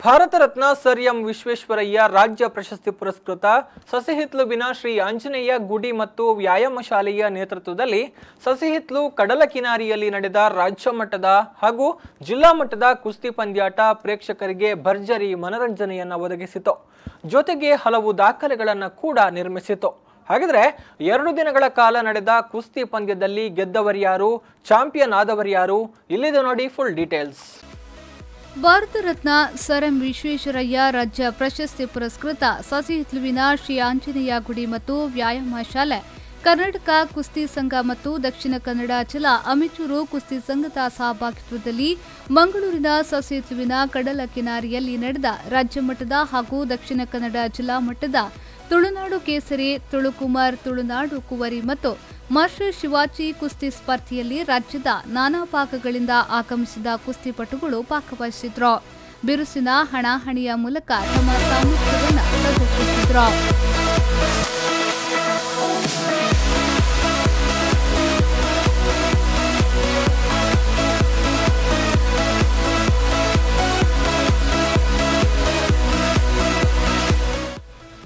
Bharat Ratna sir M Visvesvaraya ರಾಜ್ಯ ಪ್ರಶಸ್ತಿ ಪುರಸ್ಕೃತ ಸಸಿಹಿತ್ಲುವಿನ ಶ್ರೀ ಆಂಜನೇಯ ಗುಡಿ ಮತ್ತು ವ್ಯಾಯಾಮ ಶಾಲೆಯ ನೇತೃತ್ವದಲ್ಲಿ ಸಸಿಹಿತ್ಲು ಕಡಲ ಕಿನಾರಿಯಲ್ಲಿ ನಡೆದ ರಾಜ್ಯ ಮಟ್ಟದ ಹಾಗೂ ಜಿಲ್ಲಾ ಮಟ್ಟದ ಕುಸ್ತಿ ಪಂದ್ಯಾಟ ಪ್ರೇಕ್ಷಕರಿಗೆ ಭರ್ಜರಿ ಮನರಂಜನೆಯನ್ನು ಒದಗಿಸಿತು. ಜೊತೆಗೆ ಹಲವು ದಾಖಲೆಗಳನ್ನು ಕೂಡ ನಿರ್ಮಿಸಿತು. ಹಾಗಿದ್ರೆ 2 ದಿನಗಳ ಕಾಲ ನಡೆದ ಕುಸ್ತಿ ಪಂದ್ಯದಲ್ಲಿ ಗೆದ್ದವರ್ಯಾರು, ಚಾಂಪಿಯನ್ ಆದವರ್ಯಾರು, ಇಲ್ಲಿದೆ ನೋಡಿ full details. Bharat Ratna sir M Visvesvaraya ರಾಜ್ಯ ಪ್ರಶಸ್ತಿ ಪುರಸ್ಕೃತ ಸಸಿಹಿತ್ಲುವಿನ ಶ್ರೀ ಆಂಜನೇಯ ಗುಡಿ ಮತ್ತು ವ್ಯಾಯಾಮ ಶಾಲೆ, ಕರ್ನಾಟಕ ಕುಸ್ತಿ ಸಂಘ ಮತ್ತು ದಕ್ಷಿಣ ಕನ್ನಡ ಜಿಲ್ಲಾ ಅಮೆಚೂರು ಕುಸ್ತಿ ಸಂಘದ ಸಹಭಾಗಿತ್ವದಲ್ಲಿ ಮಂಗಳೂರಿನ ಸಸಿಹಿತ್ಲುವಿನ ಕಡಲ ಕಿನಾರಿಯಲ್ಲಿ ನಡೆದ ರಾಜ್ಯ ಮಟ್ಟದ ಹಾಗೂ ದಕ್ಷಿಣ ಕನ್ನಡ ಜಿಲ್ಲಾ ಮಟ್ಟದ ತುಳುನಾಡು ಕೇಸರಿ, ತುಳುಕುಮಾರ್, ತುಳುನಾಡು ಕುವರಿ ಮತ್ತು ಮಾಸ್ಟರ್ ಶಿವಾಜಿ ಕುಸ್ತಿ ಸ್ಪರ್ಧೆಯಲ್ಲಿ ರಾಜ್ಯದ ನಾನಾ ಭಾಗಗಳಿಂದ ಆಗಮಿಸಿದ ಕುಸ್ತಿಪಟುಗಳು ಭಾಗವಹಿಸಿದ್ರು. ಬಿರುಸಿನ ಹಣಾಹಣಿಯ ಮೂಲಕ ತಮ್ಮ ಸಾಮರ್ಥ್ಯವನ್ನು ಪ್ರದರ್ಶಿಸಿದ್ರು.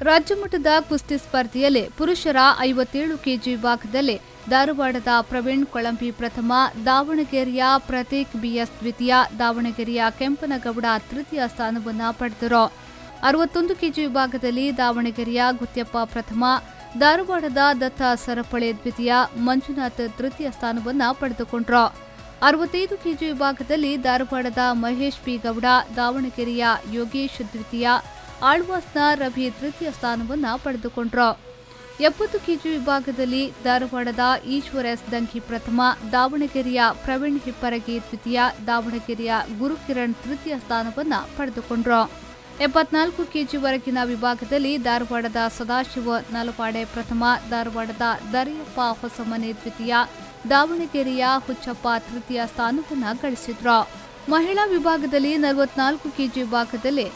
ರಾಜ್ಯಮಟ್ಟದ ಕುಸ್ತಿ ಸ್ಪರ್ಧೆಯಲ್ಲಿ ಪುರುಷರ 57 ಕೆಜಿ ವಿಭಾಗದಲ್ಲಿ ಧಾರವಾಡದ ಪ್ರವೀಣ್ ಕೊಳಂಬಿ ಪ್ರಥಮ, ದಾವಣಗೆರೆಯ ಪ್ರತೀಕ್ ಬಿಎಸ್ ದ್ವಿತೀಯ, ದಾವಣಗೆರೆಯ ಕೆಂಪನಗೌಡ ತೃತೀಯ ಸ್ಥಾನವನ್ನು ಪಡೆದರು. 61 ಕೆಜಿ ವಿಭಾಗದಲ್ಲಿ ದಾವಣಗೆರೆಯ ಗುತ್ಯಪ್ಪ ಪ್ರಥಮ, ಧಾರವಾಡದ ದತ್ತ ಸರಪಳೆ ದ್ವಿತೀಯ, ಮಂಜುನಾಥ್ ತೃತೀಯ ಸ್ಥಾನವನ್ನು ಪಡೆದುಕೊಂಡರು. 65 ಕೆಜಿ ವಿಭಾಗದಲ್ಲಿ ಧಾರವಾಡದ ಮಹೇಶ್ ಪಿ ಗೌಡ, ದಾವಣಗೆರೆಯ ಯೋಗೇಶ್ ದ್ವಿತೀಯ, ಆಳ್ವಾಸ್ನ ರವಿ ತೃತೀಯ ಸ್ಥಾನವನ್ನು ಪಡೆದುಕೊಂಡರು. 70 ಕೆಜಿ ವಿಭಾಗದಲ್ಲಿ ಧಾರವಾಡದ ಈಶ್ವರ್ ಎಸ್ ದಂಗಿ ಪ್ರಥಮ, ದಾವಣಗೆರೆಯ ಪ್ರವೀಣ್ ಹಿಪ್ಪರಗಿ ದ್ವಿತೀಯ, ದಾವಣಗೆರೆಯ ಗುರುಕಿರಣ್ ತೃತೀಯ ಸ್ಥಾನವನ್ನು ಪಡೆದುಕೊಂಡರು. 74 ಕೆಜಿವರೆಗಿನ ವಿಭಾಗದಲ್ಲಿ ಧಾರವಾಡದ ಸದಾಶಿವ ನಲವಾಡೆ ಪ್ರಥಮ, ಧಾರವಾಡದ ದರೆಯಪ್ಪ ಹೊಸಮನೆ ದ್ವಿತೀಯ, ದಾವಣಗೆರೆಯ ಹುಚ್ಚಪ್ಪ ತೃತೀಯ ಸ್ಥಾನವನ್ನು ಗಳಿಸಿದ್ರು. ಮಹಿಳಾ ವಿಭಾಗದಲ್ಲಿ 44 ಕೆಜಿ ವಿಭಾಗದಲ್ಲಿ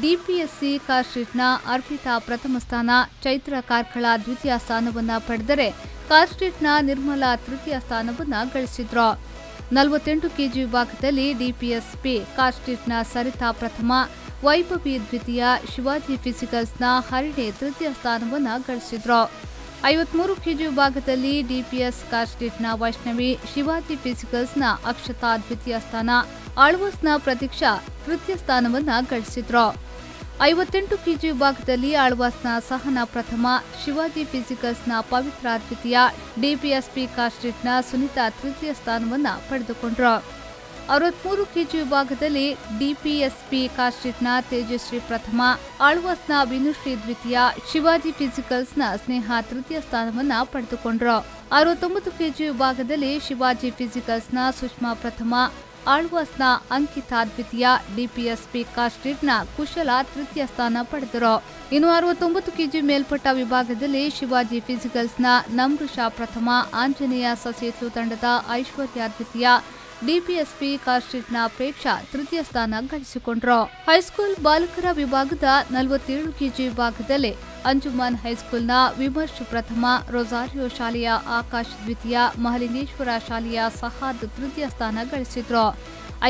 ಡಿಪಿಎಸ್ಸಿ ಕಾರ್ಸ್ಟ್ರೀಟ್ನ ಅರ್ಪಿತಾ ಪ್ರಥಮ ಸ್ಥಾನ, ಚೈತ್ರ ಕಾರ್ಕಳ ದ್ವಿತೀಯ ಸ್ಥಾನವನ್ನು ಪಡೆದರೆ ಕಾರ್ಸ್ಟ್ರೀಟ್ನ ನಿರ್ಮಲಾ ತೃತೀಯ ಸ್ಥಾನವನ್ನು ಗಳಿಸಿದ್ರು. 48 ಕೆಜಿ ವಿಭಾಗದಲ್ಲಿ ಡಿಪಿಎಸ್ಪಿ ಕಾರ್ಸ್ಟ್ರೀಟ್ನ ಸರಿತಾ ಪ್ರಥಮ, ವೈಭವಿ ದ್ವಿತೀಯ, ಶಿವಾಜಿ ಫಿಸಿಕಲ್ಸ್ನ ಹರಿಣೆ ತೃತೀಯ ಸ್ಥಾನವನ್ನು ಗಳಿಸಿದ್ರು. 53 ಕೆಜಿ ವಿಭಾಗದಲ್ಲಿ ಡಿಪಿಎಸ್ ಕಾರ್ಸ್ಟ್ರೀಟ್ನ ವೈಷ್ಣವಿ, ಶಿವಾಜಿ ಫಿಸಿಕಲ್ಸ್ನ ಅಕ್ಷತಾ ದ್ವಿತೀಯ ಸ್ಥಾನ, ಆಳ್ವಾಸ್ನ ಪ್ರತೀಕ್ಷಾ ತೃತೀಯ ಸ್ಥಾನವನ್ನು ಗಳಿಸಿದ್ರು. 58 ಕೆಜಿ ವಿಭಾಗದಲ್ಲಿ ಆಳ್ವಾಸ್ನ ಸಹನಾ ಪ್ರಥಮ, ಶಿವಾಜಿ ಫಿಸಿಕಲ್ಸ್ನ ಪವಿತ್ರ ದ್ವಿತೀಯ, ಡಿಪಿಎಸ್ಪಿ ಕಾರ್ಸ್ಟ್ರೀಟ್ನ ಸುನೀತಾ ತೃತೀಯ ಸ್ಥಾನವನ್ನು ಪಡೆದುಕೊಂಡರು. 63 ಕೆಜಿ ವಿಭಾಗದಲ್ಲಿ ಡಿಪಿಎಸ್ಪಿ ಕಾರ್ಸ್ಟ್ರೀಟ್ನ ತೇಜಶ್ರೀ ಪ್ರಥಮ, ಆಳ್ವಾಸ್ನ ವಿನುಶ್ರೀ ದ್ವಿತೀಯ, ಶಿವಾಜಿ ಫಿಸಿಕಲ್ಸ್ನ ಸ್ನೇಹ ತೃತೀಯ ಸ್ಥಾನವನ್ನು ಪಡೆದುಕೊಂಡರು. 69 ಕೆಜಿ ವಿಭಾಗದಲ್ಲಿ ಶಿವಾಜಿ ಫಿಸಿಕಲ್ಸ್ನ ಸುಷ್ಮಾ ಪ್ರಥಮ, ಆಳ್ವಾಸ್ನ ಅಂಕಿತಾ ದ್ವಿತೀಯ, ಡಿಪಿಎಸ್ಪಿ ಕಾರ್ಸ್ಟ್ರೀಟ್ನ ಕುಶಲ ತೃತೀಯ ಸ್ಥಾನ ಪಡೆದರು. ಇನ್ನು 69 ಕೆಜಿ ಮೇಲ್ಪಟ್ಟ ವಿಭಾಗದಲ್ಲಿ ಶಿವಾಜಿ ಫಿಸಿಕಲ್ಸ್ನ ನಮ್ರುಷಾ ಪ್ರಥಮ, ಆಂಜನೇಯ ಸಸಿಹಿತ್ಲು ತಂಡದ ಐಶ್ವರ್ಯ ದ್ವಿತೀಯ, ಡಿಪಿಎಸ್ಪಿ ಕಾರ್ಸ್ಟ್ರೀಟ್ನ ಪ್ರೇಕ್ಷಾ ತೃತೀಯ ಸ್ಥಾನ ಗಳಿಸಿಕೊಂಡರು. ಹೈಸ್ಕೂಲ್ ಬಾಲಕರ ವಿಭಾಗದ 47 ಕೆಜಿ ವಿಭಾಗದಲ್ಲಿ ಅಂಜುಮನ್ ಹೈಸ್ಕೂಲ್ನ ವಿಮರ್ಶ್ ಪ್ರಥಮ, ರೊಸಾರಿಯೋ ಶಾಲೆಯ ಆಕಾಶ್ ದ್ವಿತೀಯ, ಮಹಲಿಂಗೇಶ್ವರ ಶಾಲೆಯ ಸಹಾದ್ ತೃತೀಯ ಸ್ಥಾನ ಗಳಿಸಿದ್ರು.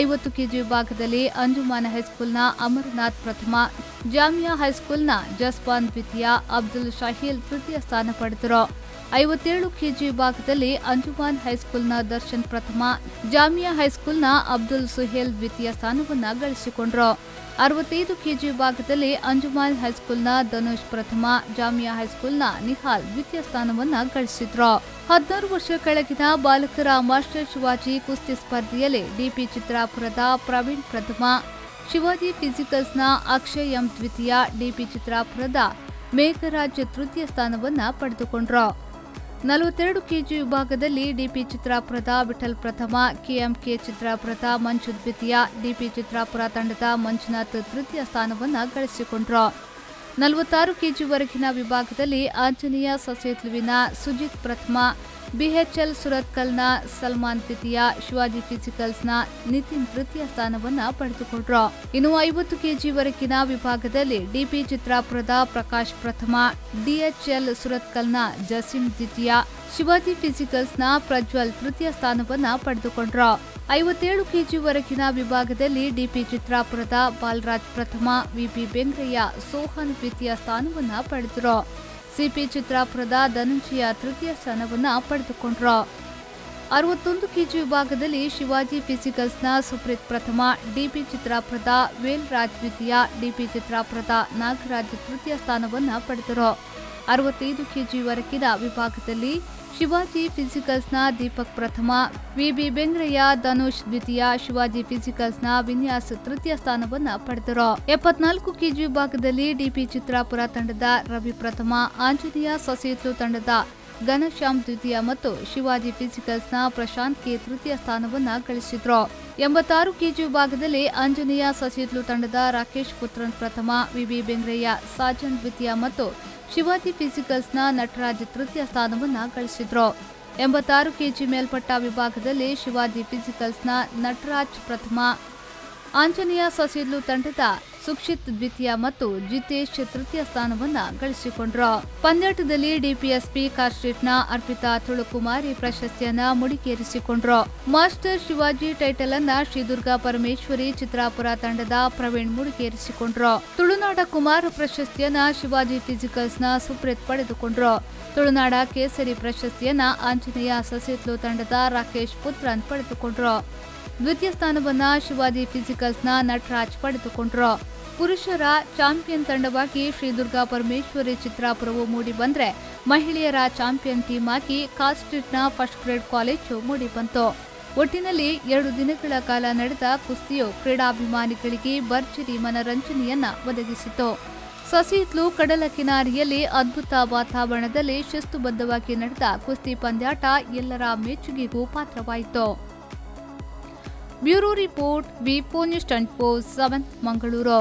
50 ಕೆಜಿ ವಿಭಾಗದಲ್ಲಿ ಅಂಜುಮನ್ ಹೈಸ್ಕೂಲ್ನ ಅಮರನಾಥ್ ಪ್ರಥಮ, ಜಾಮಿಯಾ ಹೈಸ್ಕೂಲ್ನ ಜಸ್ಪಾನ್ ದ್ವಿತೀಯ, ಅಬ್ದುಲ್ ಶಾಹೀಲ್ ತೃತೀಯ ಸ್ಥಾನ ಪಡೆದರು. 57 ಕೆಜಿ ವಿಭಾಗದಲ್ಲಿ ಅಂಜುಮಾನ್ ಹೈಸ್ಕೂಲ್ನ ದರ್ಶನ್ ಪ್ರಥಮ, ಜಾಮಿಯಾ ಹೈಸ್ಕೂಲ್ನ ಅಬ್ದುಲ್ ಸುಹೇಲ್ ದ್ವಿತೀಯ ಸ್ಥಾನವನ್ನು ಗಳಿಸಿಕೊಂಡರು. 65 ಕೆಜಿ ವಿಭಾಗದಲ್ಲಿ ಅಂಜುಮಾನ್ ಹೈಸ್ಕೂಲ್ನ ಧನುಷ್ ಪ್ರಥಮ, ಜಾಮಿಯಾ ಹೈಸ್ಕೂಲ್ನ ನಿಹಾಲ್ ದ್ವಿತೀಯ ಸ್ಥಾನವನ್ನು ಗಳಿಸಿದ್ರು. 16 ವರ್ಷ ಕೆಳಗಿನ ಬಾಲಕರ ಮಾಸ್ಟರ್ ಶಿವಾಜಿ ಕುಸ್ತಿ ಸ್ಪರ್ಧೆಯಲ್ಲಿ ಡಿಪಿ ಚಿತ್ರಾಪುರದ ಪ್ರವೀಣ್ ಪ್ರಥಮ, ಶಿವಾಜಿ ಫಿಸಿಕಲ್ಸ್ನ ಅಕ್ಷಯ್ ಎಂ ದ್ವಿತೀಯ, ಡಿಪಿ ಚಿತ್ರಾಪುರದ ಮೇಘರಾಜ್ ತೃತೀಯ ಸ್ಥಾನವನ್ನು ಪಡೆದುಕೊಂಡರು. 42 ಕೆಜಿ ವಿಭಾಗದಲ್ಲಿ ಡಿಪಿ ಚಿತ್ರಾಪುರದ ವಿಠಲ್ ಪ್ರಥಮ, ಕೆಎಂಕೆ ಚಿತ್ರಾಪುರದ ಮಂಜು ದ್ವಿತೀಯ, ಡಿಪಿ ಚಿತ್ರಾಪುರ ತಂಡದ ಮಂಜುನಾಥ್ ತೃತೀಯ ಸ್ಥಾನವನ್ನು ಗಳಿಸಿಕೊಂಡರು. 46 ಕೆಜಿವರೆಗಿನ ವಿಭಾಗದಲ್ಲಿ ಆಂಜನೇಯ ಸಸಿಹಿತ್ಲುವಿನ ಸುಜಿತ್ ಪ್ರಥಮ, ಬಿಎಚ್ಎಲ್ ಸುರತ್ಕಲ್ನ ಸಲ್ಮಾನ್ ದ್ವಿತೀಯ, ಶಿವಾಜಿ ಫಿಸಿಕಲ್ಸ್ನ ನಿತಿನ್ ತೃತೀಯ ಸ್ಥಾನವನ್ನ ಪಡೆದುಕೊಂಡ್ರು. ಇನ್ನು 50 ಕೆಜಿವರೆಗಿನ ವಿಭಾಗದಲ್ಲಿ ಡಿಪಿ ಚಿತ್ರಾಪುರದ ಪ್ರಕಾಶ್ ಪ್ರಥಮ, ಡಿಎಚ್ಎಲ್ ಸುರತ್ಕಲ್ನ ಜಸೀಂ ದ್ವಿತೀಯ, ಶಿವಾಜಿ ಫಿಸಿಕಲ್ಸ್ನ ಪ್ರಜ್ವಲ್ ತೃತೀಯ ಸ್ಥಾನವನ್ನ ಪಡೆದುಕೊಂಡ್ರು. 57 ಕೆಜಿವರೆಗಿನ ವಿಭಾಗದಲ್ಲಿ ಡಿಪಿ ಚಿತ್ರಾಪುರದ ಬಾಲರಾಜ್ ಪ್ರಥಮ, ವಿಪಿ ಬೆಂಗ್ರಯ್ಯ ಸೋಹನ್ ದ್ವಿತೀಯ ಸ್ಥಾನವನ್ನ ಪಡೆದರು. ಸಿಪಿ ಚಿತ್ರಾಪುರದ ಧನಂಜಯ ತೃತೀಯ ಸ್ಥಾನವನ್ನ ಪಡೆದುಕೊಂಡ್ರು. 61 ಕೆಜಿ ವಿಭಾಗದಲ್ಲಿ ಶಿವಾಜಿ ಫಿಸಿಕಲ್ಸ್ನ ಸುಪ್ರೀತ್ ಪ್ರಥಮ, ಡಿಪಿ ಚಿತ್ರಾಪುರದ ವೇಲ್ರಾಜ್ ದ್ವಿತೀಯ, ಡಿಪಿ ಚಿತ್ರಾಪುರದ ನಾಗರಾಜ್ ತೃತೀಯ ಸ್ಥಾನವನ್ನ ಪಡೆದರು. 65 ಕೆಜಿವರೆಗಿನ ವಿಭಾಗದಲ್ಲಿ ಶಿವಾಜಿ ಫಿಸಿಕಲ್ಸ್ನ ದೀಪಕ್ ಪ್ರಥಮ, ವಿಬಿ ಬೆಂಗ್ರಯ್ಯ ಧನುಷ್ ದ್ವಿತೀಯ, ಶಿವಾಜಿ ಫಿಸಿಕಲ್ಸ್ನ ವಿನ್ಯಾಸ್ ತೃತೀಯ ಸ್ಥಾನವನ್ನ ಪಡೆದರು. 74 ಕೆಜಿ ವಿಭಾಗದಲ್ಲಿ ಡಿಪಿ ಚಿತ್ರಾಪುರ ತಂಡದ ರವಿ ಪ್ರಥಮ, ಆಂಜನೇಯ ಸೊಸೈಟ್ಲು ತಂಡದ ಘನಶ್ಯಾಮ್ ದ್ವಿತೀಯ ಮತ್ತು ಶಿವಾಜಿ ಫಿಸಿಕಲ್ಸ್ನ ಪ್ರಶಾಂತ್ ಕೆ ತೃತೀಯ ಸ್ಥಾನವನ್ನ ಗಳಿಸಿದ್ರು. 86 ಕೆಜಿ ವಿಭಾಗದಲ್ಲಿ ಆಂಜನೇಯ ಸೊಸೈಟ್ಲು ತಂಡದ ರಾಕೇಶ್ ಪುತ್ರನ್ ಪ್ರಥಮ, ವಿಬಿ ಬೆಂಗ್ರಯ್ಯ ಸಾಜನ್ ದ್ವಿತೀಯ ಮತ್ತು ಶಿವಾಜಿ ಫಿಸಿಕಲ್ಸ್ನ ನಟರಾಜ್ ತೃತೀಯ ಸ್ಥಾನವನ್ನ ಗಳಿಸಿದ್ರು. 86 ಕೆಜಿ ಮೇಲ್ಪಟ್ಟ ವಿಭಾಗದಲ್ಲಿ ಶಿವಾಜಿ ಫಿಸಿಕಲ್ಸ್ನ ನಟರಾಜ್ ಪ್ರಥಮ, ಆಂಜನೇಯ ಸೊಸೈಟ್ಲು ತಂಡದ ಸುಕ್ಷಿತ್ ದ್ವಿತೀಯ ಮತ್ತು ಜಿತೇಶ್ ತೃತೀಯ ಸ್ಥಾನವನ್ನ ಗಳಿಸಿಕೊಂಡ್ರು. ಪಂದ್ಯಾಟದಲ್ಲಿ ಡಿಪಿಎಸ್ಪಿ ಕಾರ್ಸ್ಟ್ರೀಟ್ನ ಅರ್ಪಿತಾ ತುಳುಕುಮಾರಿ ಪ್ರಶಸ್ತಿಯನ್ನ ಮುಡಿಗೇರಿಸಿಕೊಂಡ್ರು. ಮಾಸ್ಟರ್ ಶಿವಾಜಿ ಟೈಟಲ್ ಅನ್ನ ಶ್ರೀದುರ್ಗಾ ಪರಮೇಶ್ವರಿ ಚಿತ್ರಾಪುರ ತಂಡದ ಪ್ರವೀಣ್ ಮುಡಿಗೇರಿಸಿಕೊಂಡ್ರು. ತುಳುನಾಡ ಕುಮಾರ ಪ್ರಶಸ್ತಿಯನ್ನ ಶಿವಾಜಿ ಫಿಸಿಕಲ್ಸ್ನ ಸುಪ್ರೀತ್ ಪಡೆದುಕೊಂಡ್ರು. ತುಳುನಾಡ ಕೇಸರಿ ಪ್ರಶಸ್ತಿಯನ್ನ ಆಂಜನೇಯ ಸೊಸೈಟ್ಲು ತಂಡದ ರಾಕೇಶ್ ಪುತ್ರನ್ ಪಡೆದುಕೊಂಡ್ರು. ದ್ವಿತೀಯ ಸ್ಥಾನವನ್ನ ಶಿವಾಜಿ ಫಿಸಿಕಲ್ಸ್ನ ನಟರಾಜ್ ಪಡೆದುಕೊಂಡ್ರು. ಪುರುಷರ ಚಾಂಪಿಯನ್ ತಂಡವಾಗಿ ಶ್ರೀದುರ್ಗಾ ಪರಮೇಶ್ವರಿ ಚಿತ್ರಾಪುರವು ಮೂಡಿಬಂದ್ರೆ, ಮಹಿಳೆಯರ ಚಾಂಪಿಯನ್ ಟೀಮ್ ಆಗಿ ಕಾರ್ಸ್ಟ್ರೀಟ್ನ ಫಸ್ಟ್ ಗ್ರೇಡ್ ಕಾಲೇಜು ಮೂಡಿಬಂತು. ಒಟ್ಟಿನಲ್ಲಿ 2 ದಿನಗಳ ಕಾಲ ನಡೆದ ಕುಸ್ತಿಯು ಕ್ರೀಡಾಭಿಮಾನಿಗಳಿಗೆ ಭರ್ಜರಿ ಮನರಂಜನೆಯನ್ನ ಒದಗಿಸಿತು. ಸೊಸೈಟ್ಲು ಕಡಲ ಕಿನಾರಿಯಲ್ಲಿ ಅದ್ಭುತ ವಾತಾವರಣದಲ್ಲಿ ಶಿಸ್ತುಬದ್ಧವಾಗಿ ನಡೆದ ಕುಸ್ತಿ ಪಂದ್ಯಾಟ ಎಲ್ಲರ ಮೆಚ್ಚುಗೆಗೂ ಪಾತ್ರವಾಯಿತು. ಬ್ಯೂರೋ ರಿಪೋರ್ಟ್, ವಿ4 ನ್ಯೂಸ್ 24/7 ಮಂಗಳೂರು.